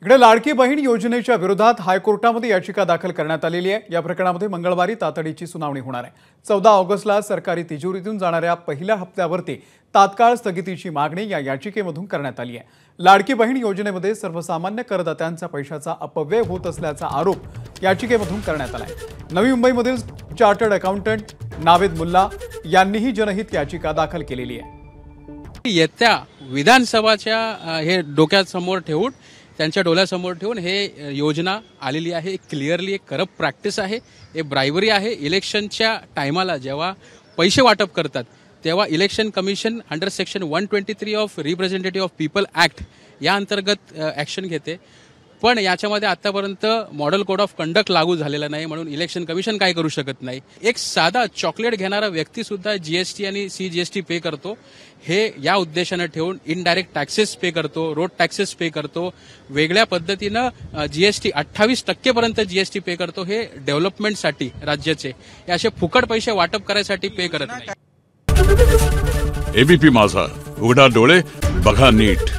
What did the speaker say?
इकडे लाडकी बहीण योजनेच्या विरोधात हायकोर्टामध्ये याचिका दाखल करण्यात आलेली आहे। या प्रकरणामध्ये मंगळवारी तातडीची सुनावणी होणार आहे। 14 ऑगस्टला सरकारी तिजोरीतून जाणाऱ्या पहिल्या हप्त्यावरती तात्काळ स्थगितीची मागणी या याचिकेमधून करण्यात आली आहे। लाडकी बहीण योजनेमध्ये सर्वसामान्य करदात्यांचा पैशाचा अपव्यय होत असल्याचा आरोप याचिकेमधून करण्यात आला आहे। नवी मुंबईमधील चार्टर्ड अकाउंटंट नावेद मुल्ला यांनीही जनहित याचिका दाखल केलेली आहे। येत्या विधानसभाच्या हे डोक्यासमोर ठेवून त्यांच्या डोळ्यासमोर ठेवून हे योजना आलेली आहे। क्लिअरली एक करप्ट प्रॅक्टिस आहे, हे ब्रायबरी आहे। इलेक्शनच्या टायमाला जेव्हा पैसे वाटप करतात तेव्हा election commission under section 123 of representative of people act या अंतर्गत ॲक्शन घेते। पण याच्यामध्ये आतापर्यंत मॉडेल कोड ऑफ कंडक्ट लागू झालेला नाही, म्हणून इलेक्शन कमिशन काय करू शकत नाही। एक साधा चॉकलेट घेणारा व्यक्ती सुद्धा जीएसटी आणि सीजीएसटी पे करतो, हे या उद्देशाने ठेवून इनडायरेक्ट टॅक्सेस पे करतो, रोड टॅक्सेस पे करतो, वेगळ्या पद्धतीनं जीएसटी 28% पर्यंत जीएसटी पे करतो। हे डेव्हलपमेंटसाठी राज्याचे हे असे फुकट पैसे वाटप करायसाठी पे करत नाही। एबीपी माझा, उघडा डोळे बघा नीट।